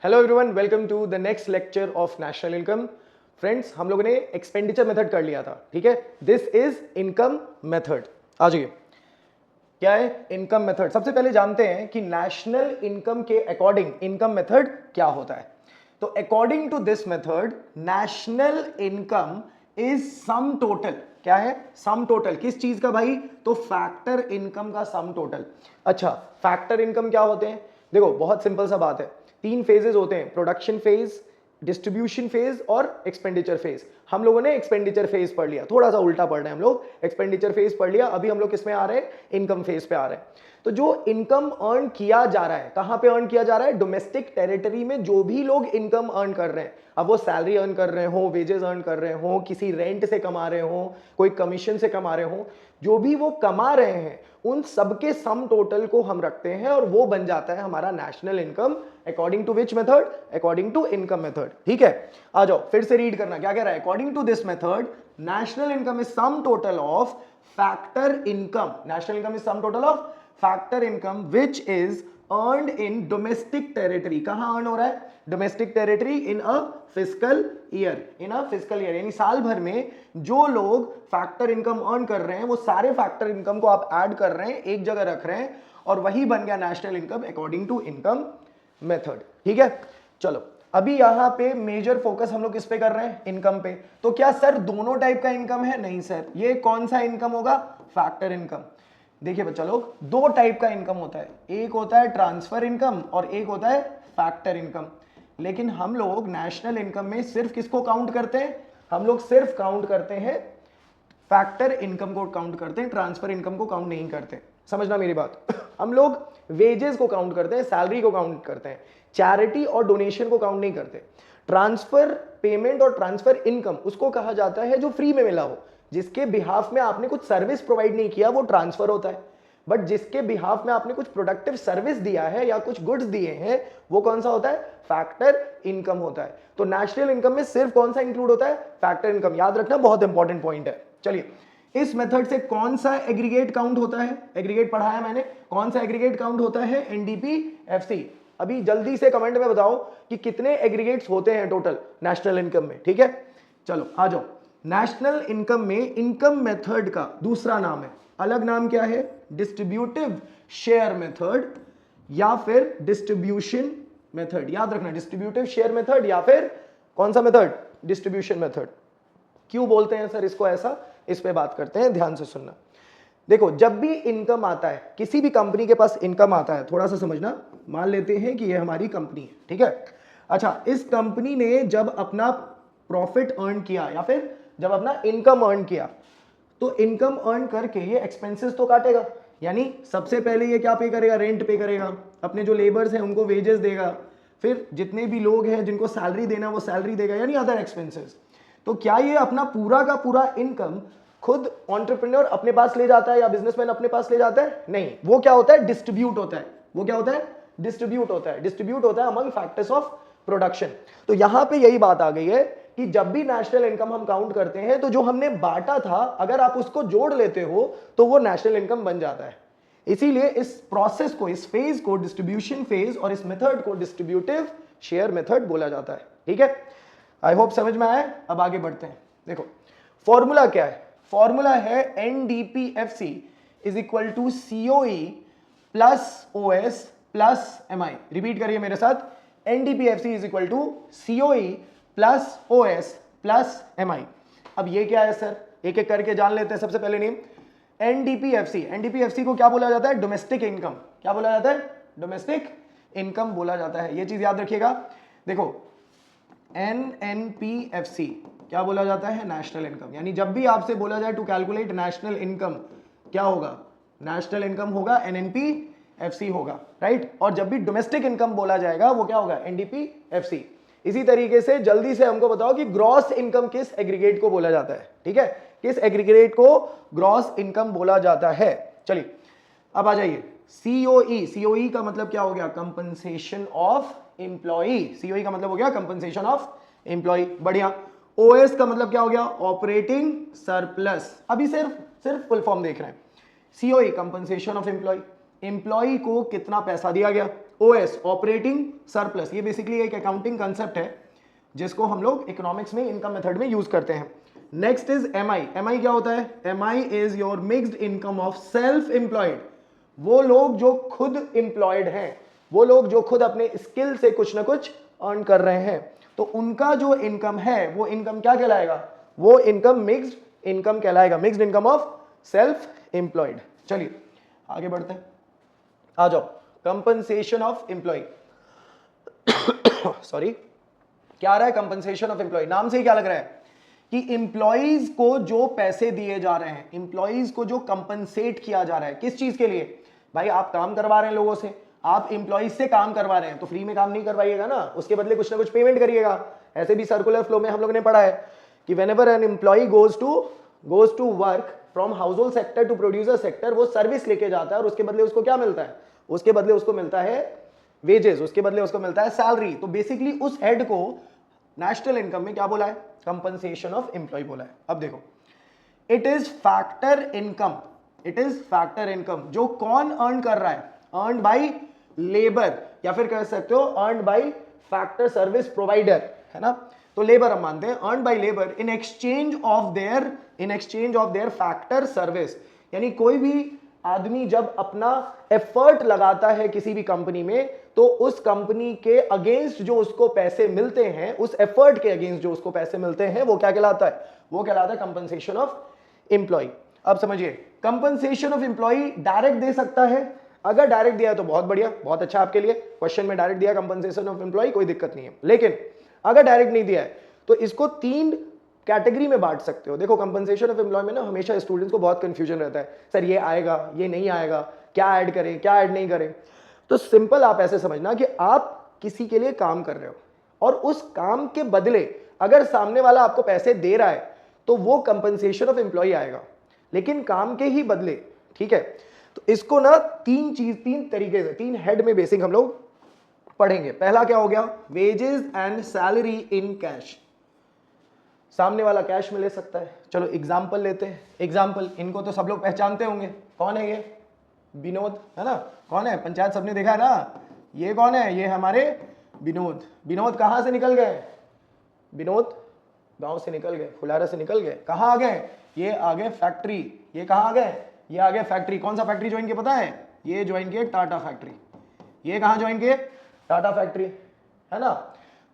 Hello everyone, welcome to the next lecture of national income. Friends, हम लोगों ने expenditure method कर लिया था, ठीक है। This is income method. आ जाइए, क्या है इनकम मेथड। सबसे पहले जानते हैं कि नेशनल इनकम के अकॉर्डिंग इनकम मेथड क्या होता है। तो according to this method, national income is sum total. क्या है? Sum total. किस चीज का भाई? तो फैक्टर इनकम का सम टोटल। अच्छा, फैक्टर इनकम क्या होते हैं? देखो, बहुत सिंपल सा बात है। तीन फेजेस होते हैं, प्रोडक्शन फेज, डिस्ट्रीब्यूशन फेज और एक्सपेंडिचर फेज। हम लोगों ने एक्सपेंडिचर फेज पढ़ लिया, थोड़ा सा उल्टा पढ़ रहे हैं हम लोग। एक्सपेंडिचर फेज पढ़ लिया, अभी हम लोग किस में आ रहे हैं? इनकम फेज पे आ रहे हैं। तो जो इनकम अर्न किया जा रहा है, कहां पे अर्न किया जा रहा है? डोमेस्टिक टेरिटरी में जो भी लोग इनकम अर्न कर रहे हैं, अब वो सैलरी अर्न कर रहे हो, वेजेस अर्न कर रहे हो, किसी रेंट से कमा रहे हो, कोई कमीशन से कमा रहे हो, जो भी वो कमा रहे हैं उन सबके सम टोटल को हम रखते हैं और वो बन जाता है हमारा national income. According to which method? According to income method. ठीक है, आ जाओ फिर से रीड करना क्या कह रहा है। According to this method, national income is sum total of factor income. National income is sum total of factor income which is earned in domestic territory. कहां अर्न हो रहा है? Domestic territory in a fiscal year. In a fiscal year यानी साल भर में जो लोग फैक्टर इनकम अर्न कर रहे हैं वो सारे फैक्टर इनकम को आप ऐड कर रहे हैं, एक जगह रख रहे हैं और वही बन गया national income according to income method. ठीक है, चलो अभी यहां पे मेजर फोकस हम लोग किस पे कर रहे हैं? इनकम पे। तो क्या सर दोनों टाइप का इनकम है? नहीं सर। ये कौन सा इनकम होगा? Factor income. देखिए बच्चा लोग, दो टाइप का इनकम होता है, एक होता है ट्रांसफर इनकम और एक होता है फैक्टर इनकम। लेकिन हम लोग नेशनल इनकम में सिर्फ किसको काउंट करते हैं? हम लोग सिर्फ काउंट करते हैं फैक्टर इनकम को काउंट करते हैं, ट्रांसफर इनकम को काउंट नहीं करते। समझना मेरी बात। हम लोग वेजेस को काउंट करते हैं, सैलरी को काउंट करते हैं, चैरिटी और डोनेशन को काउंट नहीं करते। ट्रांसफर पेमेंट और ट्रांसफर इनकम उसको कहा जाता है जो फ्री में मिला हो, जिसके बिहाफ में आपने कुछ सर्विस प्रोवाइड नहीं किया, वो ट्रांसफर होता है। बट जिसके बिहाफ में आपने कुछ प्रोडक्टिव सर्विस दिया है या कुछ गुड्स दिए हैं, वो कौन सा होता है? फैक्टर इनकम होता है। तो नेशनल इनकम में सिर्फ कौन सा इंक्लूड होता है? Factor income. याद रखना, बहुत इंपॉर्टेंट पॉइंट है। चलिए, इस मेथड से कौन सा एग्रीगेट काउंट होता है? एग्रीगेट पढ़ाया मैंने, कौन सा एग्रीगेट काउंट होता है? एनडीपीएफसी। अभी जल्दी से कमेंट में बताओ कि कितने एग्रीगेट्स होते हैं टोटल नेशनल इनकम में। ठीक है, चलो आ जाओ। नेशनल इनकम में इनकम मेथड का दूसरा नाम है, अलग नाम क्या है? डिस्ट्रीब्यूटिव शेयर मेथड या फिर डिस्ट्रीब्यूशन मेथड। याद रखना, डिस्ट्रीब्यूटिव शेयर मेथड या फिर कौन सा मेथड? Distribution method. क्यों बोलते हैं सर इसको ऐसा? इस पे बात करते हैं, ध्यान से सुनना। देखो, जब भी इनकम आता है, किसी भी कंपनी के पास इनकम आता है, थोड़ा सा समझना। मान लेते हैं कि ये हमारी कंपनी है, ठीक है। अच्छा, इस कंपनी ने जब अपना प्रॉफिट अर्न किया या फिर जब अपना इनकम अर्न किया, तो इनकम अर्न करके ये एक्सपेंसेस तो काटेगा। यानी सबसे पहले ये क्या पे करेगा? रेंट पे करेगा, अपने जो लेबर्स हैं उनको वेजेस देगा, फिर जितने भी लोग हैं जिनको सैलरी देना वो सैलरी देगा, यानी अदर एक्सपेंसेस। तो क्या ये अपना पूरा का पूरा इनकम खुद एंटरप्रेन्योर अपने पास ले जाता है या बिजनेसमैन अपने पास ले जाता है? नहीं, वो क्या होता है? डिस्ट्रीब्यूट होता है। वो क्या होता है? डिस्ट्रीब्यूट होता है। डिस्ट्रीब्यूट होता है अमंग फैक्टर्स ऑफ प्रोडक्शन। तो यहां पे यही बात आ गई है कि जब भी नेशनल इनकम हम काउंट करते हैं तो जो हमने बांटा था, अगर आप उसको जोड़ लेते हो तो वो नेशनल इनकम बन जाता है। इसीलिए इस प्रोसेस को, इस फेज को डिस्ट्रीब्यूशन फेज और इस मेथड को डिस्ट्रीब्यूटिव शेयर मेथड बोला जाता है। ठीक है, आई होप समझ में आया। अब आगे बढ़ते हैं। देखो, फॉर्मूला क्या है? फॉर्मूला है NDPFC is equal to COE plus OS plus MI. Repeat करिए मेरे साथ, NDPFC is equal to COE plus OS plus MI. अब ये क्या है सर? एक एक करके जान लेते हैं। सबसे पहले नेम एनडीपीएफसी। एनडीपीएफसी को क्या बोला जाता है? Domestic income. क्या बोला जाता है? डोमेस्टिक इनकम बोला जाता है। ये चीज याद रखिएगा। देखो, एनएनपीएफसी क्या बोला जाता है? National income. यानी जब भी आपसे बोला जाए टू कैलकुलेट नेशनल इनकम, क्या होगा? नेशनल इनकम होगा, एनएनपीएफसी होगा, राइट। और जब भी डोमेस्टिक इनकम बोला जाएगा वो क्या होगा? एनडीपीएफसी। इसी तरीके से जल्दी से हमको बताओ कि ग्रॉस इनकम किस एग्रीगेट को बोला जाता है? ठीक है, किस एग्रीगेट को ग्रॉस इनकम बोला जाता है? चलिए अब आ जाइए। सीओई, सीओई का मतलब क्या हो गया? Compensation of employee. सीओई का मतलब हो गया कंपनसेशन ऑफ एम्प्लॉई। बढ़िया। ओएस का मतलब क्या हो गया? Operating surplus. अभी सिर्फ फुल फॉर्म देख रहे हैं। COE compensation of employee, employee को कितना पैसा दिया गया, ओएस ऑपरेटिंग सरप्लस। ये बेसिकली एक अकाउंटिंग कंसेप्ट है जिसको हम लोग इकोनॉमिक्स में इनकम मेथड में यूज करते हैं। Next is MI. एमआई क्या होता है, MI is your mixed income of self employed. वो लोग जो खुद एम्प्लॉयड हैं, वो लोग जो खुद अपने स्किल से कुछ ना कुछ अर्न कर रहे हैं, तो उनका जो इनकम है वो इनकम क्या कहलाएगा, वो इनकम मिक्स्ड इनकम कहलाएगा, mixed income of self employed. चलिए आगे बढ़ते हैं, आ जाओ। कंपनसेशन ऑफ एम्प्लॉय, सॉरी क्या आ रहा है, कंपनसेशन ऑफ एम्प्लॉय। नाम से ही क्या लग रहा है कि एम्प्लॉइज को जो पैसे दिए जा रहे हैं, एम्प्लॉइज को जो कंपनसेट किया जा रहा है, किस चीज के लिए, भाई आप काम करवा रहे हैं लोगों से, आप एम्प्लॉइज से काम करवा रहे हैं, तो फ्री में काम नहीं करवाइएगा ना, उसके बदले कुछ ना कुछ पेमेंट करिएगा। ऐसे भी सर्कुलर फ्लो में हम लोग ने पढ़ा है कि whenever an employee goes to work from household sector to producer sector, वो सर्विस लेके जाता है और उसके बदले उसको क्या मिलता है, उसके बदले उसको मिलता है वेजेस, उसके बदले उसको मिलता है सैलरी। तो बेसिकली उस हेड को नेशनल इनकम में क्या बोला है, कंपनसेशन ऑफ एम्प्लॉय बोला है। अब देखो, it is factor income, it is factor income, जो कौन अर्न कर रहा है, अर्न बाय लेबर, या फिर कह सकते हो earn by factor service provider, है ना। तो लेबर हम मानते हैं, earn by labour in exchange of their factor service. यानी कोई भी आदमी जब अपना एफर्ट लगाता है किसी भी कंपनी में, तो उस कंपनी के अगेंस्ट जो उसको पैसे मिलते हैं, उस एफर्ट के अगेंस्ट जो उसको पैसे मिलते हैं, वो क्या कहलाता है, वो कहलाता है कंपनसेशन ऑफ एम्प्लॉय। अब समझिए, कंपनसेशन ऑफ एम्प्लॉय डायरेक्ट दे सकता है, अगर डायरेक्ट दिया है तो बहुत बढ़िया, बहुत अच्छा आपके लिए, क्वेश्चन में डायरेक्ट दिया कंपनसेशन ऑफ एम्प्लॉय, कोई दिक्कत नहीं है। लेकिन अगर डायरेक्ट नहीं दिया है तो इसको 3 कैटेगरी में बांट सकते हो। देखो, कंपनसेशन ऑफ एम्प्लॉय में ना हमेशा स्टूडेंट्स को बहुत कंफ्यूजन रहता है, सर ये आएगा, ये नहीं आएगा, क्या ऐड करें, क्या ऐड नहीं करें। तो सिंपल आप ऐसे समझना कि आप किसी के लिए काम कर रहे हो और उस काम के बदले अगर सामने वाला आपको पैसे दे रहा है तो वो कंपनसेशन ऑफ एम्प्लॉय आएगा, लेकिन काम के ही बदले, ठीक है। तो इसको ना 3 तरीके से, 3 हेड में बेसिक हम लोग पढ़ेंगे। पहला क्या हो गया, wages and salary in cash. सामने वाला कैश में ले सकता है। चलो एग्जाम्पल लेते हैं, एग्जाम्पल, इनको तो सब लोग पहचानते होंगे, कौन है ये, विनोद, है ना, कौन है, पंचायत सबने देखा है ना, ये कौन है, ये हमारे विनोद। विनोद कहाँ से निकल गए, विनोद गांव से निकल गए, फुलारा से निकल गए, कहाँ आ गए, ये आ गए फैक्ट्री। ये कहाँ आ गए, ये आ गए फैक्ट्री। कौन सा फैक्ट्री ज्वाइन किया पता है, ये ज्वाइन किए टाटा फैक्ट्री। ये कहाँ ज्वाइन किए, टाटा फैक्ट्री, है ना।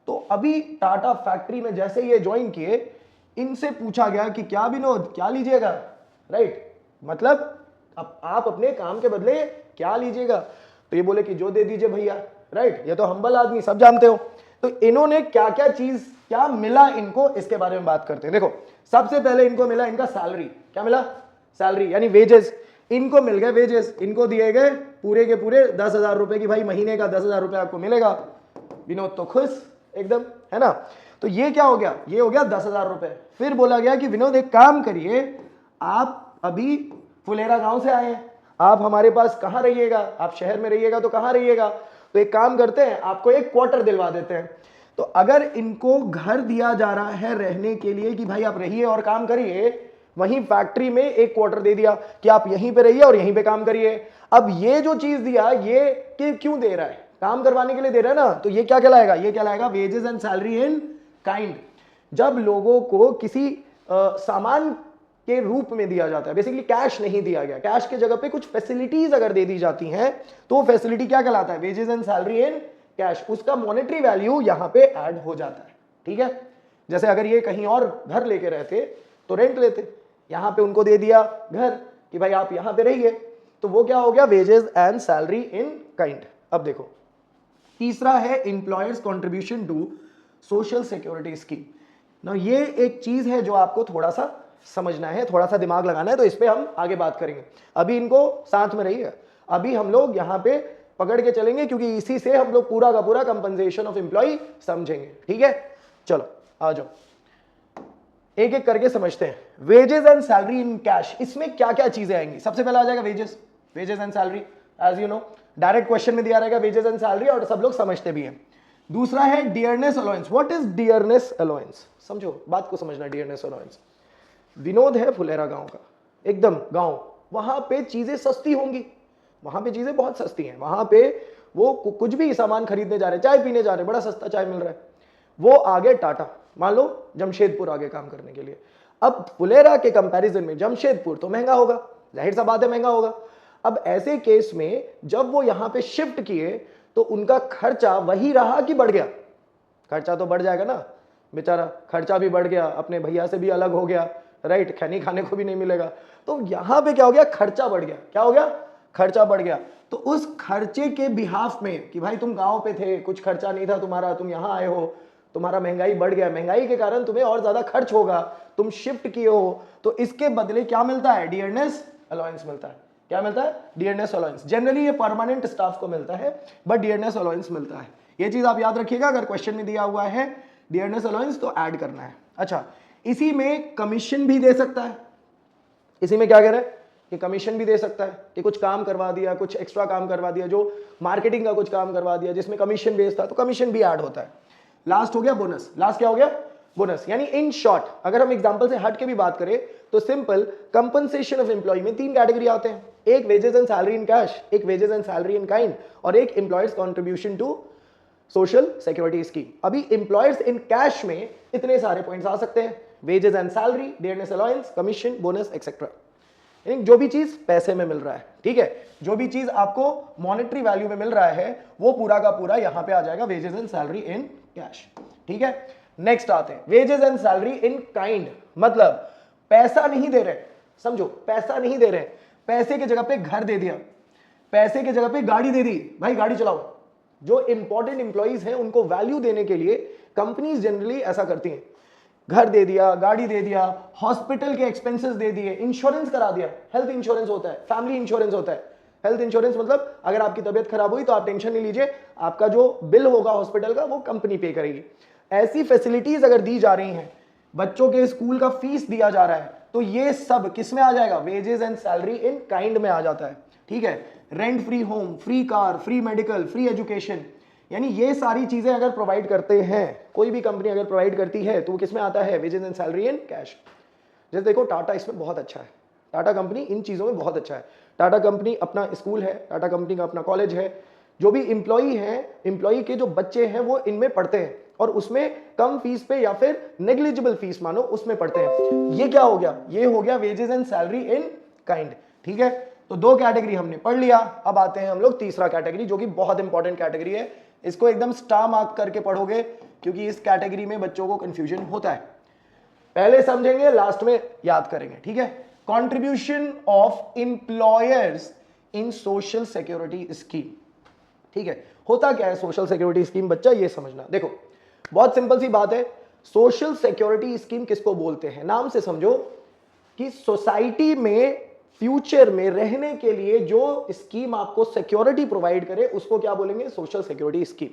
तो अभी टाटा फैक्ट्री में जैसे ये ज्वाइन किए, इनसे पूछा गया कि क्या विनोद, क्या लीजिएगा, राइट, मतलब अब आप अपने काम के बदले क्या लीजिएगा, तो ये बोले कि जो दे दीजिए भैया, राइट। ये तो हम्बल आदमी, सब जानते हो। तो इन्होंने क्या क्या चीज, क्या मिला इनको, इसके बारे में बात करते हैं। देखो, सबसे पहले इनको मिला इनका सैलरी। क्या मिला, सैलरी यानी वेजेस। इनको मिल गए वेजेस, इनको दिए गए पूरे के पूरे 10,000 रुपए की, भाई महीने का 10,000 रुपए आपको मिलेगा। विनोद तो खुश एकदम, है ना। तो ये क्या हो गया, ये हो गया 10,000 रुपए। फिर बोला गया कि विनोद एक काम करिए, आप अभी फुलेरा गांव से आए हैं, आप हमारे पास कहाँ रहिएगा, आप शहर में रहिएगा तो कहाँ रहिएगा, तो एक काम करते हैं, आपको एक क्वार्टर दिलवा देते हैं। तो अगर इनको घर दिया जा रहा है रहने के लिए कि भाई आप रहिए और काम करिए, वहीं फैक्ट्री में एक क्वार्टर दे दिया कि आप यहीं पे रहिए और यहीं पे काम करिए। अब ये जो चीज दिया, ये क्यों दे रहा है, काम करवाने के लिए दे रहा है ना, तो ये क्या कहलाएगा, ये कहलाएगा wages and salary in kind. जब लोगों को किसी सामान के रूप में दिया जाता है, बेसिकली कैश नहीं दिया गया, कैश के जगह पे कुछ फैसिलिटीज अगर दे दी जाती हैं, तो फैसिलिटी क्या कहलाता है, wages and salary in cash. उसका मॉनेटरी वैल्यू यहां पे ऐड हो जाता है, ठीक है। जैसे अगर ये कहीं और घर लेके रहते तो रेंट लेते, यहां पे उनको दे दिया घर कि भाई आप यहां पे रहिए, तो वो क्या हो गया, wages and salary in kind. अब देखो, तीसरा है employers contribution to social security scheme ना। ये एक चीज है जो आपको थोड़ा सा समझना है, थोड़ा सा दिमाग लगाना है, तो इस पे हम आगे बात करेंगे। अभी इनको साथ में रहिए, अभी हम लोग यहाँ पे पकड़ के चलेंगे, क्योंकि इसी से हम लोग पूरा का पूरा कंपनसेशन ऑफ एम्प्लॉय समझेंगे, ठीक है। चलो आ जाओ, एक एक करके समझते हैं। Wages and salary in cash, इसमें क्या क्या चीजें आएंगी। सबसे पहला आ जाएगा wages, wages and salary, as you know direct question में दिया रहेगा वेजेस एंड सैलरी, और सब लोग समझते भी हैं। दूसरा है dearness allowance. What is dearness allowance, समझो बात को समझना। डियरनेस अलाउंस, विनोद है फुलेरा गांव का, एकदम गांव, वहां पे चीजें सस्ती होंगी वहां पे चीजें बहुत सस्ती हैं, वहां पे वो कुछ भी सामान खरीदने जा रहे हैं, चाय पीने जा रहे हैं, बड़ा सस्ता चाय मिल रहा है, वो आगे टाटा, मान लो जमशेदपुर आगे काम करने के लिए। अब फुलेरा के कंपैरिजन में जमशेदपुर तो महंगा होगा, जाहिर सा बात है महंगा होगा। अब ऐसे केस में जब वो यहां पे शिफ्ट किए तो उनका खर्चा वही रहा कि बढ़ गया? खर्चा तो बढ़ जाएगा ना, बेचारा खर्चा भी बढ़ गया, अपने भैया से भी अलग हो गया, राइट, खैनी खाने को भी नहीं मिलेगा। तो यहां पे क्या हो गया? खर्चा बढ़ गया। क्या हो गया? खर्चा बढ़ गया। तो उस खर्चे के बिहाफ में कि भाई तुम गांव पे थे, कुछ खर्चा नहीं था तुम्हारा, तुम यहां आए हो, तुम्हारा महंगाई बढ़ गया, महंगाई के कारण तुम्हें और ज्यादा खर्च होगा, तुम शिफ्ट किए हो, तो इसके बदले क्या मिलता है? डियरनेस अलाउंस मिलता है। क्या मिलता है? Dearness allowance. जनरली ये परमानेंट स्टाफ को मिलता है, बट डियरनेस अलाउंस मिलता है। ये चीज आप याद रखिएगा, अगर क्वेश्चन में दिया हुआ है डियरनेस अलाउंस तो ऐड करना है। अच्छा, इसी में कमीशन भी दे सकता है। इसी में क्या कह रहा है कि कमीशन भी दे सकता है कि कुछ काम करवा दिया, कुछ एक्स्ट्रा काम करवा दिया, जो मार्केटिंग का कुछ काम करवा दिया जिसमें कमीशन बेस्ड था, तो कमीशन भी ऐड होता है। लास्ट हो गया बोनस। लास्ट क्या हो गया? बोनस। यानी इन शॉर्ट अगर हम एग्जांपल से हट के भी बात करें तो सिंपल कंपनसेशन ऑफ एम्प्लॉय में 3 कैटेगरी आते हैं, एक wages and salary in cash, एक wages and salary in kind, और एक employers contribution to social security scheme. अभी एम्प्लॉयर्स इन कैश में इतने सारे पॉइंट्स आ सकते हैं, wages and salary, dearness allowance, commission, bonus etcetera. जो भी चीज पैसे में मिल रहा है, ठीक है, जो भी चीज आपको मॉनेटरी वैल्यू में मिल रहा है वो पूरा का पूरा यहां पे आ जाएगा, wages and salary in cash. ठीक है, नेक्स्ट आते हैं wages and salary in kind. मतलब पैसा नहीं दे रहे, समझो, पैसा नहीं दे रहे, पैसे की जगह पे घर दे दिया, पैसे की जगह पे गाड़ी दे दी, भाई गाड़ी चलाओ। जो इंपॉर्टेंट इंप्लॉइज हैं उनको वैल्यू देने के लिए कंपनीज जनरली ऐसा करती हैं, घर दे दिया, गाड़ी दे दिया, हॉस्पिटल के एक्सपेंसेस दे दिए, इंश्योरेंस करा दिया। हेल्थ इंश्योरेंस होता है, फैमिली इंश्योरेंस होता है। हेल्थ इंश्योरेंस मतलब अगर आपकी तबीयत खराब हुई तो आप टेंशन नहीं लीजिए, आपका जो बिल होगा हॉस्पिटल का वो कंपनी पे करेगी। ऐसी फैसिलिटीज अगर दी जा रही हैं, बच्चों के स्कूल का फीस दिया जा रहा है, तो ये सब किस में आ जाएगा? Wages and salary in kind में आ जाता है। ठीक है, rent free home, free car, free medical, free education, यानी ये सारी चीजें अगर प्रोवाइड करते हैं, कोई भी कंपनी अगर प्रोवाइड करती है तो वो किसमें आता है? Wages and salary in cash. जैसे देखो टाटा इसमें बहुत अच्छा है, टाटा कंपनी इन चीजों में बहुत अच्छा है। टाटा कंपनी अपना स्कूल है, टाटा कंपनी का अपना कॉलेज है, जो भी इंप्लॉई है, इंप्लॉई के जो बच्चे हैं वो इनमें पढ़ते हैं और उसमें कम फीस पे या फिर नेग्लिजिबल फीस मानो उसमें पढ़ते हैं। ये क्या हो गया? ये हो गया wages and salary in kind. ठीक है, तो 2 कैटेगरी हमने पढ़ लिया। अब आते हैं हम लोग तीसरा कैटेगरी, जो कि बहुत इंपॉर्टेंट कैटेगरी है। इसको एकदम स्टार मार्क करके पढ़ोगे क्योंकि इस कैटेगरी में बच्चों को कंफ्यूजन होता है। पहले समझेंगे, लास्ट में याद करेंगे। ठीक है, contribution of employers in social security scheme. ठीक है, होता क्या है सोशल सिक्योरिटी स्कीम बच्चा, ये समझना। देखो बहुत सिंपल सी बात है, सोशल सिक्योरिटी स्कीम किसको बोलते हैं? नाम से समझो कि सोसाइटी में फ्यूचर में रहने के लिए जो स्कीम आपको सिक्योरिटी प्रोवाइड करे उसको क्या बोलेंगे? Social security scheme.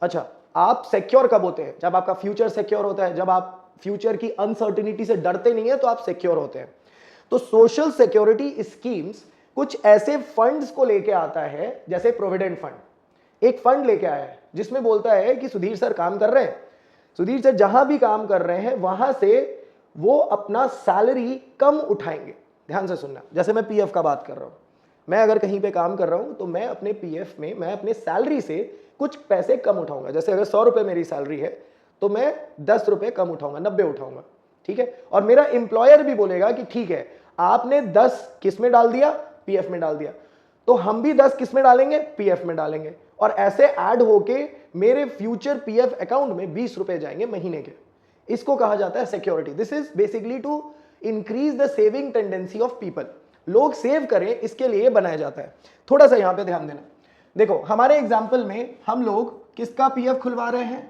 अच्छा, आप सिक्योर कब होते हैं? जब आपका फ्यूचर सिक्योर होता है, जब आप फ्यूचर की अनसर्टिनिटी से डरते नहीं है तो आप सिक्योर होते हैं। तो सोशल सिक्योरिटी स्कीम्स कुछ ऐसे फंड्स को लेके आता है, जैसे प्रोविडेंट फंड एक फंड लेके आया है जिसमें बोलता है कि सुधीर सर काम कर रहे हैं, सुधीर सर जहां भी काम कर रहे हैं वहां से वो अपना सैलरी कम उठाएंगे। ध्यान से सुनना, जैसे मैं पीएफ का बात कर रहा हूं, मैं अगर कहीं पे काम कर रहा हूं तो मैं अपने पीएफ में, मैं अपने सैलरी से कुछ पैसे कम उठाऊंगा। जैसे अगर 100 रुपए मेरी सैलरी है तो मैं 10 रुपए कम उठाऊंगा, 90 उठाऊंगा। ठीक है, और मेरा एम्प्लॉयर भी बोलेगा कि ठीक है, आपने 10 किस में डाल दिया? पीएफ में डाल दिया, तो हम भी 10 किस में डालेंगे? पीएफ में डालेंगे, और ऐसे ऐड होके मेरे फ्यूचर पीएफ अकाउंट में 20 रुपए जाएंगे महीने के। इसको कहा जाता है security. This is basically to increase the saving tendency of people. लोग सेव करें इसके लिए बनाया जाता है। थोड़ा सा यहां पे ध्यान देना। देखो हमारे एग्जाम्पल में हम लोग किसका पीएफ खुलवा रहे हैं?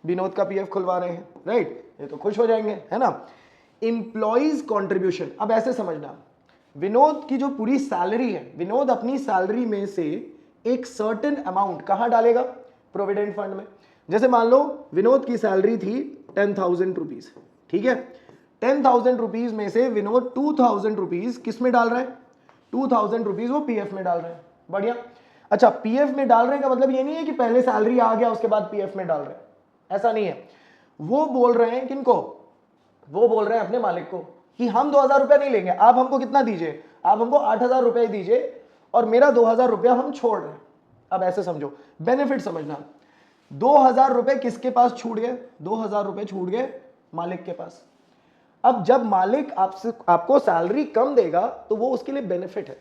विनोद का पीएफ खुलवा रहे हैं, राइट? ये तो खुश हो जाएंगे, है ना? इंप्लॉइज कॉन्ट्रीब्यूशन, अब ऐसे समझना, विनोद की जो पूरी सैलरी है, विनोद अपनी सैलरी में से एक सर्टेन अमाउंट कहां डालेगा? प्रोविडेंट फंड में। जैसे मान लो विनोद की सैलरी थी 10,000 रुपीज, ठीक है, 10,000 रुपीज में से विनोद 2,000 रुपीज किस में डाल रहे हैं? 2,000 रुपीज वो पीएफ में डाल रहे हैं। बढ़िया। अच्छा, पीएफ में डाल रहे हैं का मतलब ये नहीं है कि पहले सैलरी आ गया उसके बाद पीएफ में डाल रहे हैं, ऐसा नहीं है। वो बोल रहे हैं किनको? वो बोल रहे हैं अपने मालिक को कि हम 2,000 रुपए नहीं लेंगे, आप हमको कितना दीजिए? आप हमको 8,000 रुपए दीजिए और मेरा 2000 रुपया हम छोड़ रहे हैं। अब ऐसे समझो, बेनिफिट समझना, 2000 रुपए किसके पास छूट गए? 2000 रुपए छूट गए मालिक के पास। अब जब मालिक आपको सैलरी कम देगा तो वो उसके लिए बेनिफिट है।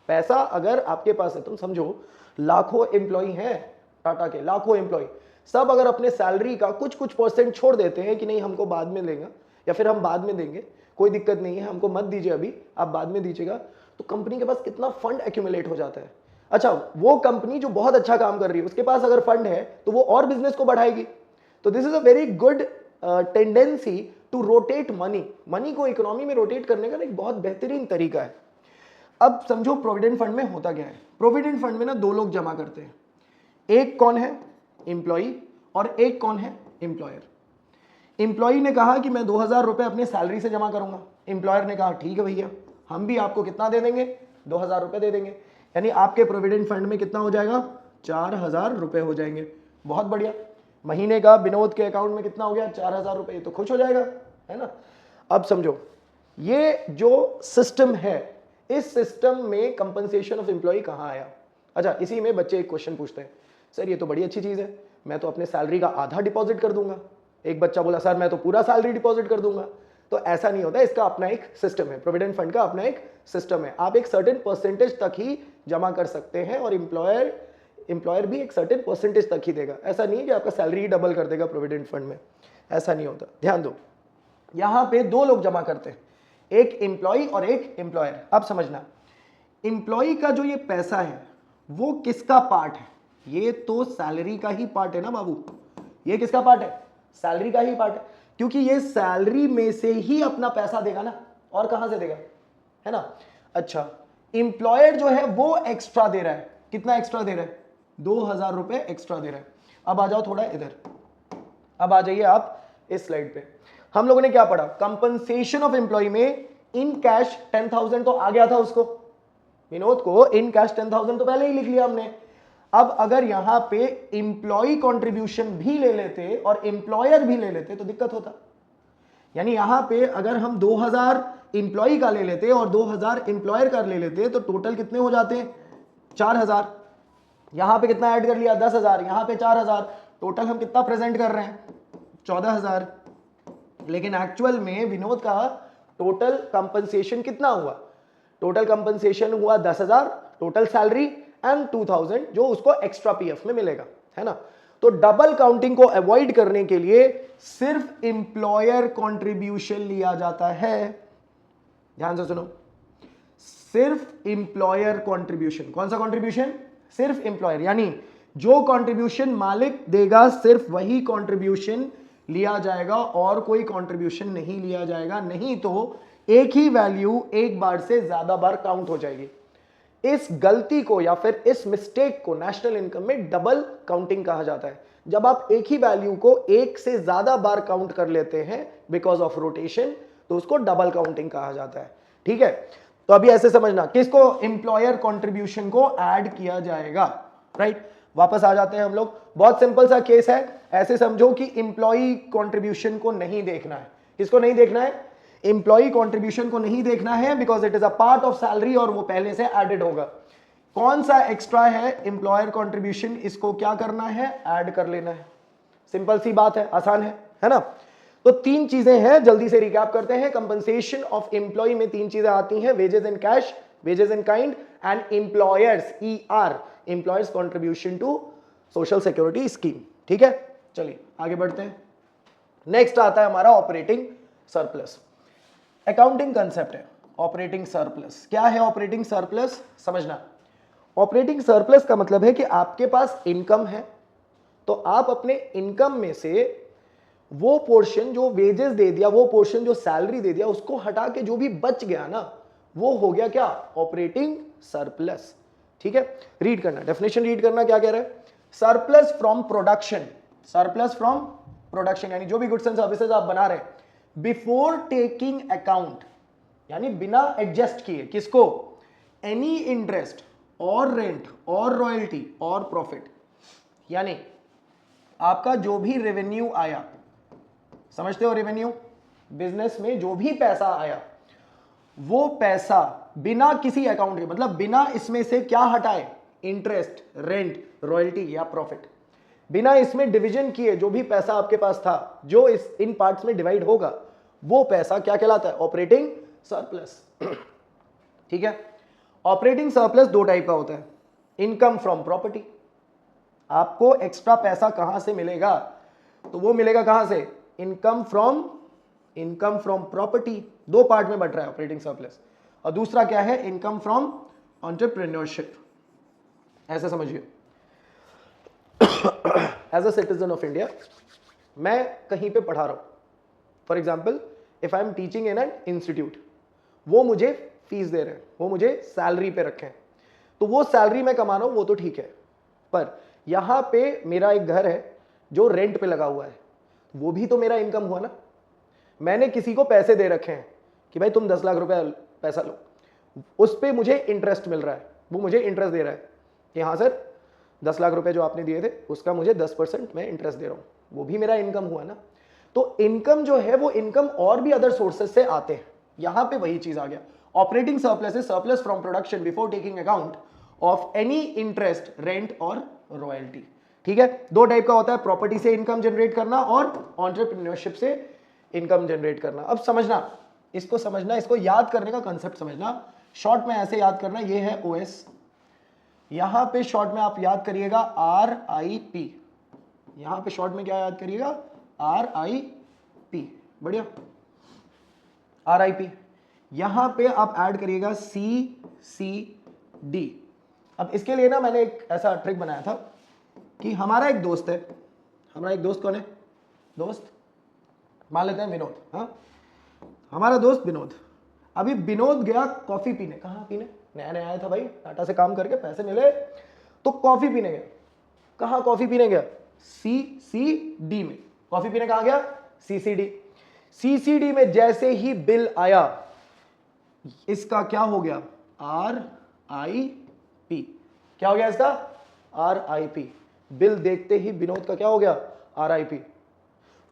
पैसा अगर आपके पास है, तुम समझो लाखों एम्प्लॉय हैं टाटा के, लाखों एम्प्लॉय, सब अगर अपने सैलरी का कुछ कुछ परसेंट छोड़ देते हैं कि नहीं हमको बाद में लेगा या फिर हम बाद में देंगे, कोई दिक्कत नहीं है, हमको मत दीजिए अभी, आप बाद में दीजिएगा, तो कंपनी के पास कितना फंड एक्यूमुलेट हो जाता है। अच्छा, वो कंपनी जो बहुत अच्छा काम कर रही है उसके पास अगर फंड है तो वो और बिजनेस को बढ़ाएगी। तो this is a very good tendency to rotate money. Money को इकोनॉमी में रोटेट करने का एक बहुत बेहतरीन तरीका है। अब समझो प्रोविडेंट फंड में होता क्या है। प्रोविडेंट फंड में ना दो लोग जमा करते हैं, एक कौन है? एम्प्लॉई, और एक कौन है? एम्प्लॉयर। एम्प्लॉई ने कहा कि मैं 2000 रुपए अपने सैलरी से जमा करूंगा, एम्प्लॉयर ने कहा ठीक है भैया, हम भी आपको कितना दे देंगे? 2000 रुपए दे देंगे। यानी आपके प्रोविडेंट फंड में कितना हो जाएगा? 4000 रुपए हो जाएंगे। बहुत बढ़िया। महीने का विनोद के अकाउंट में कितना हो गया? 4000 रुपए। तो खुश हो जाएगा, है ना। अब समझो, ये जो सिस्टम है, इस सिस्टम में कंपनसेशन ऑफ एम्प्लॉय कहां आया? अच्छा, इसी में बच्चे एक क्वेश्चन पूछते हैं, सर ये तो बड़ी अच्छी चीज है, मैं तो अपने सैलरी का आधा डिपॉजिट कर दूंगा। एक बच्चा बोला सर मैं तो पूरा सैलरी डिपॉजिट कर दूंगा। तो ऐसा नहीं होता, इसका अपना एक सिस्टम है, प्रोविडेंट फंड का अपना एक सिस्टम है। आप एक सर्टेन परसेंटेज तक ही जमा कर सकते हैं और एम्प्लॉयर भी एक सर्टेन परसेंटेज तक ही देगा। ऐसा नहीं है कि आपका सैलरी डबल कर देगा प्रोविडेंट फंड में, ऐसा नहीं होता। ध्यान दो, यहां पे दो लोग जमा करते हैं, एक एम्प्लॉय और एक एम्प्लॉयर। अब समझना, एम्प्लॉय का जो ये पैसा है वो किसका पार्ट है? ये तो सैलरी का ही पार्ट है ना बाबू। ये किसका पार्ट है? सैलरी का ही पार्ट है, क्योंकि ये सैलरी में से ही अपना पैसा देगा ना, और कहां से देगा, है ना। अच्छा, एम्प्लॉयर जो है वो एक्स्ट्रा दे रहा है। कितना एक्स्ट्रा दे रहा है? 2000 रुपए एक्स्ट्रा दे रहा है। अब आ जाओ थोड़ा इधर, अब आ जाइए आप इस स्लाइड पे। हम लोगों ने क्या पढ़ा? कंपनसेशन ऑफ एम्प्लॉय में इन कैश 10,000 तो आ गया था उसको, विनोद को इन कैश 10,000 तो पहले ही लिख लिया हमने। अब अगर यहां पे एम्प्लॉय कंट्रीब्यूशन भी ले लेते और एम्प्लॉयर भी ले लेते तो दिक्कत होता। यानी यहां पे अगर हम 2000 एम्प्लॉय का ले लेते और 2000 एम्प्लॉयर का ले लेते तो टोटल कितने हो जाते? 4000। यहां पे कितना ऐड कर लिया? 10,000। यहां पे 4000। टोटल हम कितना प्रेजेंट कर रहे हैं? 14,000। लेकिन एक्चुअल में विनोद का टोटल कंपनसेशन कितना हुआ? टोटल कंपनसेशन हुआ 10,000 टोटल सैलरी एंड 2,000 जो उसको एक्स्ट्रा पीएफ में मिलेगा, है ना। तो डबल काउंटिंग को अवॉइड करने के लिए सिर्फ एम्प्लॉयर कंट्रीब्यूशन लिया जाता है। ध्यान से सुनो, सिर्फ एम्प्लॉयर कंट्रीब्यूशन। कौन सा कंट्रीब्यूशन? सिर्फ एम्प्लॉयर, यानी जो कंट्रीब्यूशन मालिक देगा सिर्फ वही कंट्रीब्यूशन लिया जाएगा और कोई कंट्रीब्यूशन नहीं लिया जाएगा, नहीं तो एक ही वैल्यू एक बार से ज्यादा बार काउंट हो जाएगी। इस गलती को या फिर इस मिस्टेक को नेशनल इनकम में डबल काउंटिंग कहा जाता है। जब आप एक ही वैल्यू को एक से ज्यादा बार काउंट कर लेते हैं बिकॉज ऑफ रोटेशन, तो उसको डबल काउंटिंग कहा जाता है। ठीक है, तो अभी ऐसे समझना, किसको? एम्प्लॉयर कंट्रीब्यूशन को ऐड किया जाएगा, राइट। वापस आ जाते हैं हम लोग। बहुत सिंपल सा केस है, ऐसे समझो कि एम्प्लॉय कंट्रीब्यूशन को नहीं देखना है। किसको नहीं देखना है? एम्प्लॉय कंट्रीब्यूशन को नहीं देखना है, because it is a part of salary और वो पहले से एडेड होगा। कौन सा एक्स्ट्रा है? Employer contribution. इसको क्या करना है? ऐड कर लेना है। सिंपल सी बात है, आसान है ना। तो तीन चीजें हैं, जल्दी से रिकैप करते हैं। कंपनसेशन ऑफ एम्प्लॉय में तीन चीजें आती हैं, wages in cash, wages in kind and employers, ER, employers contribution to social security scheme. ठीक है, चलिए आगे बढ़ते हैं। नेक्स्ट आता है हमारा ऑपरेटिंग सरप्लस। अकाउंटिंग कंसेप्ट है ऑपरेटिंग सरप्लस। क्या है ऑपरेटिंग सरप्लस? समझना, ऑपरेटिंग सरप्लस का मतलब है कि आपके पास इनकम है, तो आप अपने इनकम में से वो पोर्शन जो वेजेस दे दिया, वो पोर्शन जो सैलरी दे दिया, उसको हटा के जो भी बच गया ना, वो हो गया क्या? Operating surplus. ठीक है, रीड करना, डेफिनेशन रीड करना, क्या कह रहा है? Surplus from production, surplus from production यानी जो भी गुड्स एंड सर्विसेज आप बना रहे हैं, बिफोर टेकिंग अकाउंट, यानी बिना एडजस्ट किए, किसको? एनी इंटरेस्ट और रेंट और रॉयल्टी और प्रॉफिट, यानी आपका जो भी रेवेन्यू आया, समझते हो रेवेन्यू? बिजनेस में जो भी पैसा आया वो पैसा बिना किसी अकाउंट के, मतलब बिना इसमें से क्या हटाए, इंटरेस्ट, रेंट, रॉयल्टी या प्रॉफिट, बिना इसमें डिवीजन किए जो भी पैसा आपके पास था, जो इस इन पार्ट्स में डिवाइड होगा, वो पैसा क्या कहलाता है, ऑपरेटिंग सरप्लस। ठीक है। ऑपरेटिंग सरप्लस दो टाइप का होता है, इनकम फ्रॉम प्रॉपर्टी, आपको एक्स्ट्रा पैसा कहां से मिलेगा, तो वो मिलेगा कहां से, इनकम फ्रॉम प्रॉपर्टी, दो पार्ट में बट रहा है ऑपरेटिंग सरप्लस। और दूसरा क्या है, इनकम फ्रॉम एंटरप्रेन्योरशिप। ऐसा समझिए, as a citizen of India मैं कहीं पे पढ़ा रहा हूं, for example if I am teaching in an institute, वो मुझे फीस दे रहे हैं, वो मुझे सैलरी पे रखे हैं, तो वो सैलरी मैं कमा रहा हूं, वो तो ठीक है, पर यहां पे मेरा एक घर है जो रेंट पे लगा हुआ है, वो भी तो मेरा इनकम हुआ ना। मैंने किसी को पैसे दे रखे हैं कि भाई तुम 10 लाख रुपए पैसा लो, उस पे मुझे इंटरेस्ट मिल रहा है, वो मुझे इंटरेस्ट दे रहा है कि हाँ सर 10 लाख रुपए जो आपने दिए थे उसका मुझे 10% मैं इंटरेस्ट दे रहा हूं, वो भी मेरा इनकम हुआ ना। तो इनकम जो है वो इनकम और भी अदर सोर्सेज से आते हैं, यहां पे वही चीज आ गया। Operating surplus is surplus from production before taking account of any interest, rent और रॉयल्टी। ठीक है, दो टाइप का होता है, प्रॉपर्टी से इनकम जनरेट करना और एंटरप्रेन्योरशिप से इनकम जनरेट करना। अब समझना, इसको समझना, इसको याद करने का कंसेप्ट समझना। शॉर्ट में ऐसे याद करना, ये है ओएस, यहां पे शॉर्ट में आप याद करिएगा RIP, यहां पे शॉर्ट में क्या याद करिएगा, RIP, बढ़िया, RIP। यहां पे आप ऐड करिएगा CCD। अब इसके लिए ना मैंने एक ऐसा ट्रिक बनाया था कि हमारा एक दोस्त है, हमारा एक दोस्त कौन है, दोस्त मान लेते हैं विनोद, हाँ, हमारा दोस्त विनोद। अभी विनोद गया कॉफी पीने, कहाँ पीने, नया नया आया था भाई, टाटा से काम करके पैसे मिले तो कॉफी पीने गया। कहाँ कॉफी पीने गया, CCD में। कॉफी पीने कहाँ गया, CCD में जैसे ही बिल आया, इसका क्या हो गया, RIP। क्या हो गया इसका, RIP। बिल देखते ही विनोद का क्या हो गया, RIP।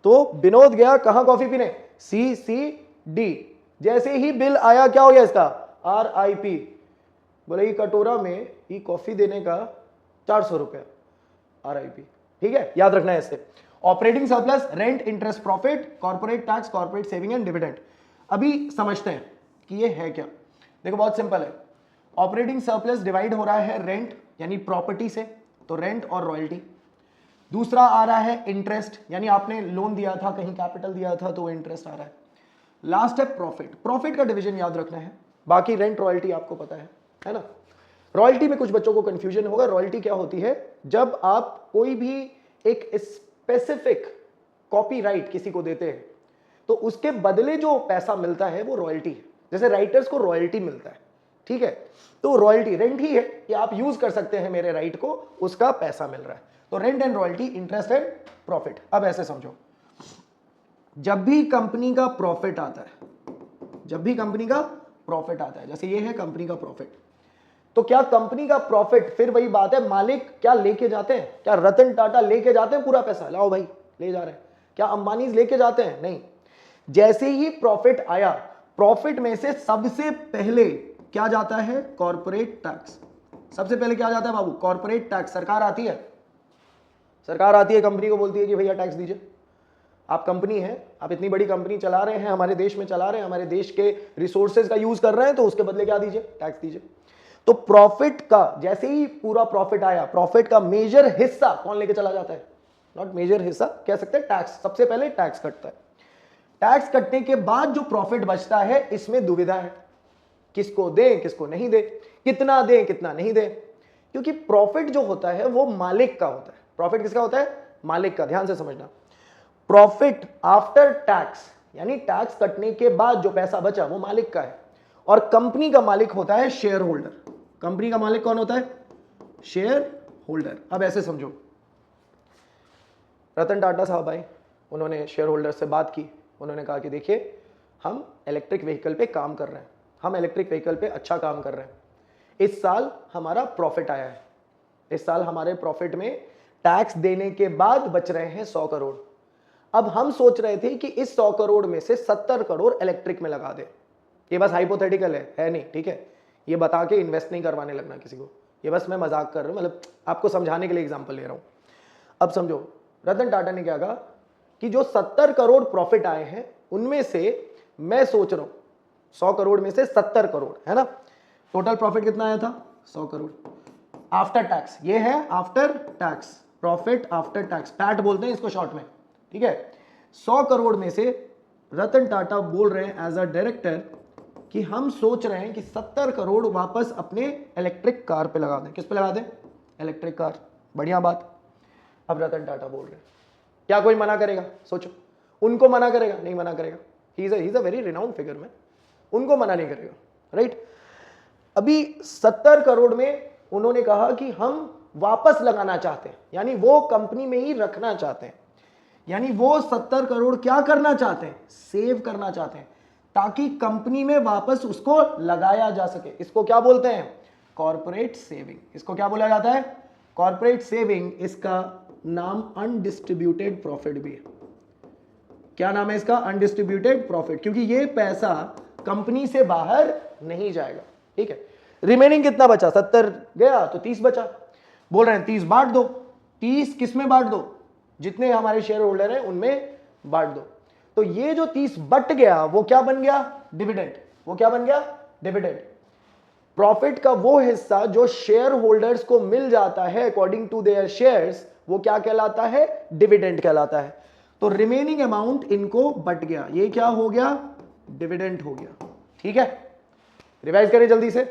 तो विनोद गया कहां कॉफी पीने, CCD, जैसे ही बिल आया क्या हो गया इसका, RIP। बोले ये कटोरा में ये कॉफी देने का 400 रुपया, RIP। ठीक है, याद रखना है इससे। Operating surplus, rent, interest, profit, corporate tax, corporate saving and dividend. अभी समझते हैं कि ये है क्या। देखो बहुत सिंपल है, ऑपरेटिंग सरप्लस डिवाइड हो रहा है रेंट यानी प्रॉपर्टी से, तो रेंट और रॉयल्टी। दूसरा आ रहा है इंटरेस्ट, यानी आपने लोन दिया था, कहीं कैपिटल दिया था तो वो इंटरेस्ट आ रहा है। लास्ट है प्रॉफिट, प्रॉफिट का डिवीजन याद रखना है, बाकी रेंट रॉयल्टी आपको पता है ना। रॉयल्टी में कुछ बच्चों को कंफ्यूजन होगा, रॉयल्टी क्या होती है, जब आप कोई भी एक स्पेसिफिक कॉपीराइट किसी को देते हैं तो उसके बदले जो पैसा मिलता है वो रॉयल्टी है। जैसे राइटर्स को रॉयल्टी मिलता है, ठीक है, तो रॉयल्टी रेंट ही है कि आप यूज कर सकते हैं मेरे राइट को, उसका पैसा मिल रहा है। तो rent and royalty, interest and profit. अब ऐसे समझो, जब भी कंपनी का प्रॉफिट आता है, जब भी कंपनी का प्रॉफिट आता है, जैसे ये है कंपनी का प्रॉफिट, तो क्या कंपनी का प्रॉफिट, फिर वही बात है, मालिक क्या लेके जाते हैं, क्या रतन टाटा लेके जाते हैं पूरा पैसा, लाओ भाई ले जा रहे हैं, क्या अंबानी लेके जाते हैं, नहीं। जैसे ही प्रॉफिट आया, प्रॉफिट में से सबसे पहले क्या जाता है, कॉर्पोरेट टैक्स। सबसे पहले क्या जाता है बाबू, कॉर्पोरेट टैक्स। सरकार आती है, सरकार आती है कंपनी को बोलती है कि भैया टैक्स दीजिए। आप कंपनी है, आप इतनी बड़ी कंपनी चला रहे हैं, हमारे देश में चला रहे हैं, हमारे देश के रिसोर्सेज का यूज कर रहे हैं, तो उसके बदले क्या दीजिए, टैक्स दीजिए। तो प्रॉफिट का जैसे ही पूरा प्रॉफिट आया, प्रॉफिट का मेजर हिस्सा कौन लेके चला जाता है, नॉट मेजर हिस्सा कह सकते हैं, टैक्स। सबसे पहले टैक्स कटता है। टैक्स कटने के बाद जो प्रॉफिट बचता है, इसमें दुविधा है, किसको दें किसको नहीं दें, कितना दें कितना नहीं दें, क्योंकि प्रॉफिट जो होता है वो मालिक का होता है। प्रॉफिट किसका होता है, मालिक का। ध्यान से समझना, प्रॉफिट आफ्टर टैक्स यानी टैक्स कटने के बाद जो पैसा बचा वो मालिक का है, और कंपनी का मालिक होता है शेयर होल्डर। कंपनी का मालिक कौन होता है, शेयर होल्डर। अब ऐसे समझो, रतन टाटा साहब आए, उन्होंने शेयर होल्डर से बात की, उन्होंने कहा कि देखिए हम इलेक्ट्रिक व्हीकल पे काम कर रहे हैं, हम इलेक्ट्रिक व्हीकल पे अच्छा काम कर रहे हैं, इस साल हमारा प्रॉफिट आया है, इस साल हमारे प्रॉफिट में टैक्स देने के बाद बच रहे हैं 100 करोड़। अब हम सोच रहे थे कि इस 100 करोड़ में से 70 करोड़ इलेक्ट्रिक में लगा दे, ये बस हाइपोथेटिकल है नहीं, ठीक है। ये बता के इन्वेस्ट नहीं करवाने लगना किसी को, ये बस मैं मजाक कर रहा हूँ, मतलब आपको समझाने के लिए एग्जांपल ले रहा हूँ। अब समझो, रतन टाटा ने क्या कहा कि जो 70 करोड़ प्रॉफिट आए हैं उनमें से मैं सोच रहा हूँ 100 करोड़ में से 70 करोड़, है ना, टोटल प्रॉफिट कितना आया था 100 करोड़ आफ्टर टैक्स, ये है after tax profit after tax, PAT बोलते हैं इसको शॉर्ट में, ठीक है। 100 करोड़ में से रतन टाटा बोल रहे हैं एज अ डायरेक्टर कि हम सोच रहे हैं कि 70 करोड़ वापस अपने इलेक्ट्रिक कार पे लगा दें। किस पे लगा दें? इलेक्ट्रिक कार, बढ़िया बात। अब रतन टाटा बोल रहे हैं, क्या कोई मना करेगा? सोचो, उनको मना करेगा? नहीं मना करेगा, he is a very renowned figure में, उनको मना नहीं करेगा, राइट। अभी 70 करोड़ में उन्होंने कहा कि हम वापस लगाना चाहते हैं, यानी वो कंपनी में ही रखना चाहते हैं, यानी वो 70 करोड़ क्या करना चाहते हैं? सेव करना चाहते हैं, ताकि कंपनी में वापस उसको लगाया जा सके। इसको क्या बोलते हैं? Corporate saving. इसको क्या बोला जाता है? Corporate saving. इसका नाम अनडिस्ट्रीब्यूटेड प्रॉफिट भी है। क्या नाम है इसका? अनडिस्ट्रीब्यूटेड प्रॉफिट, क्योंकि ये पैसा कंपनी से बाहर नहीं जाएगा, ठीक है। रिमेनिंग कितना बचा? 70 गया तो 30 बचा। बोल रहे हैं 30 बांट दो। 30 किस में बांट दो? जितने हमारे शेयर होल्डर हैं उनमें बांट दो। तो ये जो 30 बट गया वो क्या बन गया? डिविडेंड। वो क्या बन गया? डिविडेंड। प्रॉफिट का वो हिस्सा जो शेयर होल्डर्स को मिल जाता है अकॉर्डिंग टू देयर शेयर्स, वो क्या कहलाता है? डिविडेंड कहलाता है। तो रिमेनिंग अमाउंट इनको बट गया, ये क्या हो गया? डिविडेंड हो गया, ठीक है। रिवाइज करें जल्दी से,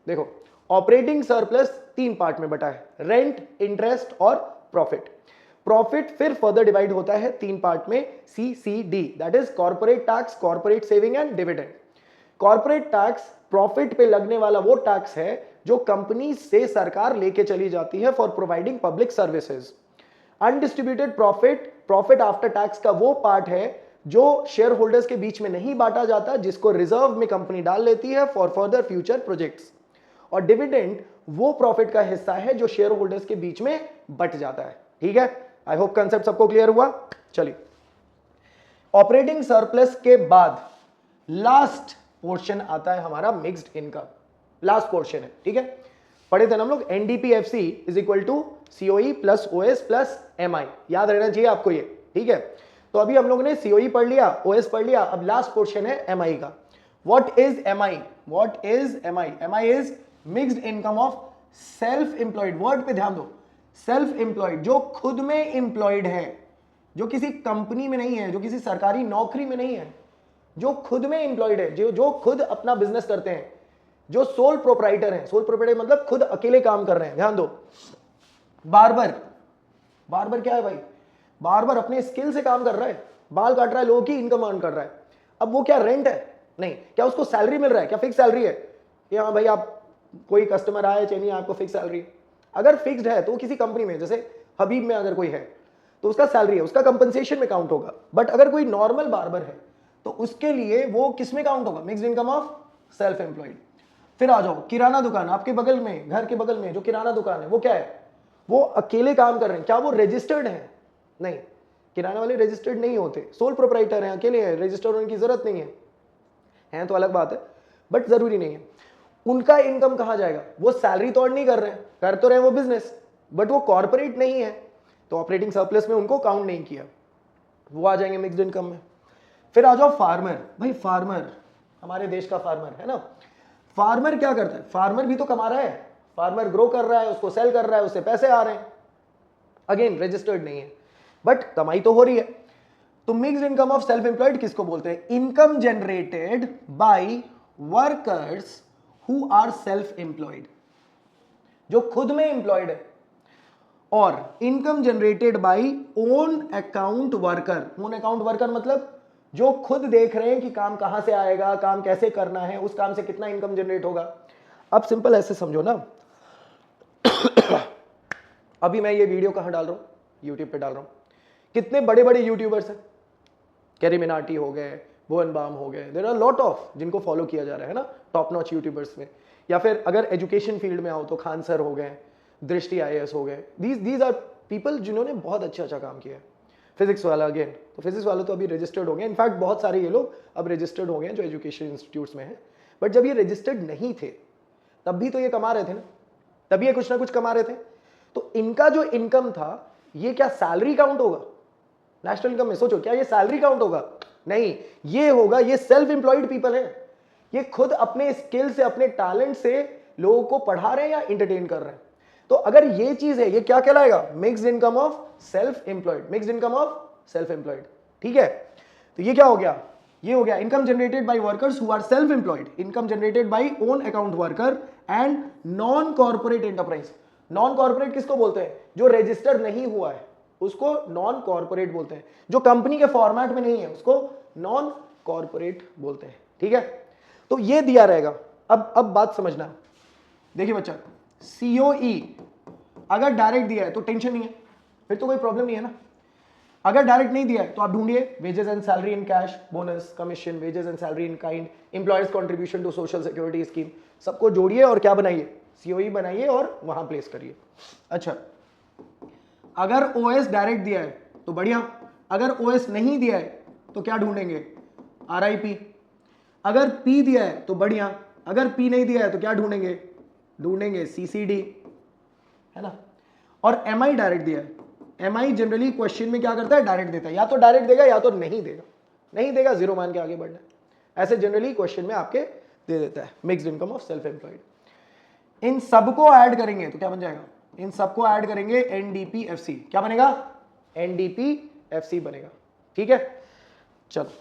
देखो ऑपरेटिंग सरप्लस 3 पार्ट में बटा है, रेंट, इंटरेस्ट और प्रॉफिट। प्रॉफिट फिर फर्दर डिवाइड होता है 3 पार्ट में, CCD, that is corporate tax, corporate saving and dividend. Corporate tax profit पे लगने वाला वो टैक्स है जो कंपनी से सरकार लेके चली जाती है for providing public services. Undistributed profit, profit after tax का वो पार्ट है जो शेयर होल्डर्स के बीच में नहीं बांटा जाता, जिसको रिजर्व में कंपनी डाल लेती है फॉर फर्दर फ्यूचर प्रोजेक्ट्स। और डिविडेंड वो प्रॉफिट का हिस्सा है जो शेयर होल्डर्स के बीच में बट जाता है, ठीक है। आई होप कंसेप्ट सबको क्लियर हुआ। चलिए, ऑपरेटिंग सरप्लस के बाद लास्ट पोर्शन आता है हमारा मिक्स्ड इनकम। लास्ट पोर्शन है, ठीक है। पढ़े थे ना हम लोग, NDPFC is equal to COE plus OS plus MI, याद रहना चाहिए आपको ये, ठीक है। तो अभी हम लोगों ने COE पढ़ लिया, OS पढ़ लिया, अब लास्ट पोर्शन है MI का। What is MI? What is MI? MI is mixed income of self employed. Word पे ध्यान दो, सेल्फ एम्प्लॉयड, जो खुद में एम्प्लॉयड है, जो किसी कंपनी में नहीं है, जो किसी सरकारी नौकरी में नहीं है, जो खुद में एम्प्लॉयड है, जो खुद अपना बिजनेस करते हैं, जो सोल प्रोप्राइटर है। सोल प्रोप्राइटर मतलब खुद अकेले काम कर रहे हैं। ध्यान दो, बार्बर, बार्बर क्या है भाई? बार्बर अपने स्किल से काम कर रहा है, बाल काट रहा है, लोगों की इनकम अर्न कर रहा है। अब वो क्या रेंट है? नहीं। क्या उसको सैलरी मिल रहा है? क्या फिक्स सैलरी है कि हाँ भाई आप कोई कस्टमर आए चाहिए आपको फिक्स सैलरी है? अगर फिक्स्ड है तो किसी कंपनी में, जैसे हबीब में अगर कोई है तो उसका सैलरी है, उसका कंपनसेशन में काउंट होगा। बट अगर कोई नॉर्मल बार्बर है तो उसके लिए वो किस में काउंट होगा? Mixed income of self employed. फिर आ जाओ, किराना दुकान, आपके बगल में, घर के बगल में जो किराना दुकान है वो क्या है? वो अकेले काम कर रहे हैं, क्या वो रजिस्टर्ड है? नहीं, किराना वाले रजिस्टर्ड नहीं होते, सोल प्रोप्राइटर हैं, अकेले हैं, रजिस्टर्ड होने की जरूरत नहीं है। हैं तो अलग बात है, बट जरूरी नहीं है। उनका इनकम कहां जाएगा? वो सैलरी तो अर्न नहीं कर रहे हैं, कर तो रहे हैं वो बिजनेस, बट वो कॉर्पोरेट नहीं है, तो ऑपरेटिंग सरप्लस में उनको काउंट नहीं किया, वो आ जाएंगे मिक्स्ड इनकम में। फिर आ जाओ फार्मर। भाई फार्मर, हमारे देश का फार्मर है ना, फार्मर क्या करता है? फार्मर भी तो कमा रहा है, फार्मर ग्रो कर रहा है, उसको सेल कर रहा है, उससे पैसे आ रहे हैं। अगेन रजिस्टर्ड नहीं है, बट कमाई तो हो रही है। तो mixed income of self employed किसको बोलते हैं? Income generated by workers who are self employed, जो खुद में एम्प्लॉयड है, और income generated by own account worker. Own account worker मतलब जो खुद देख रहे हैं कि काम कहां से आएगा, काम कैसे करना है, उस काम से कितना इनकम जनरेट होगा। अब सिंपल ऐसे समझो ना, अभी मैं ये वीडियो कहां डाल रहा हूं? यूट्यूब पे डाल रहा हूं। कितने बड़े बड़े यूट्यूबर्स हैं, कैरी मिनाटी हो गए, भुवन बाम हो गए, देयर आर लॉट ऑफ जिनको फॉलो किया जा रहा है ना, टॉप नॉच यूट्यूबर्स में। या फिर अगर एजुकेशन फील्ड में आओ तो खान सर हो गए, दृष्टि IAS हो गए। दीज आर पीपल जिन्होंने बहुत अच्छा काम किया है। फिजिक्स वाला, अगेन तो फिजिक्स वाले तो अभी रजिस्टर्ड हो गए, इनफैक्ट बहुत सारे ये लोग अब रजिस्टर्ड हो गए हैं जो एजुकेशन इंस्टीट्यूट्स में हैं। बट जब ये रजिस्टर्ड नहीं थे तब भी तो ये कमा रहे थे ना, तभी ये कुछ ना कुछ कमा रहे थे। तो इनका जो इनकम था ये क्या सैलरी काउंट होगा नेशनल इनकम में? सोचो, क्या ये सैलरी काउंट होगा? नहीं, ये होगा, ये सेल्फ एम्प्लॉयड पीपल है, ये खुद अपने स्किल से अपने टैलेंट से लोगों को पढ़ा रहे हैं या एंटरटेन कर रहे हैं। तो अगर ये चीज है, ये क्या कहलाएगा? Mixed income of self employed, mixed income of self employed. ठीक है, तो ये क्या हो गया? ये हो गया income generated by workers who are self employed, income generated by own account worker and non corporate enterprise. Non corporate किसको बोलते हैं? जो रजिस्टर्ड नहीं हुआ है उसको नॉन कॉर्पोरेट बोलते हैं, जो कंपनी के फॉर्मेट में नहीं है उसको नॉन कॉर्पोरेट बोलते हैं। ठीक है, तो ये दिया रहेगा। अब बात समझना, देखिए बच्चा, COE अगर डायरेक्ट दिया है तो टेंशन नहीं है, फिर तो कोई प्रॉब्लम नहीं है ना। अगर डायरेक्ट नहीं दिया है तो आप ढूंढिए wages and salary in cash, bonus, commission, wages and salary in kind, employers contribution to social security scheme, सबको जोड़िए और क्या बनाइए? COE बनाइए और वहां प्लेस करिए। अच्छा, अगर OS डायरेक्ट दिया है तो बढ़िया, अगर OS नहीं दिया है तो क्या ढूंढेंगे? RIP। अगर P दिया है तो बढ़िया, अगर P नहीं दिया है तो क्या ढूंढेंगे? ढूंढेंगे CCD, है ना। और MI डायरेक्ट दिया है, MI जनरली क्वेश्चन में क्या करता है? डायरेक्ट देता है, या तो डायरेक्ट देगा या तो नहीं देगा, नहीं देगा जीरो मान के आगे बढ़ना है। ऐसे जनरली क्वेश्चन में आपके दे देता है mixed income of self employed. इन सबको ऐड करेंगे तो क्या बन जाएगा? इन सबको ऐड करेंगे NDPFC। क्या बनेगा? NDPFC बनेगा। ठीक है, चलो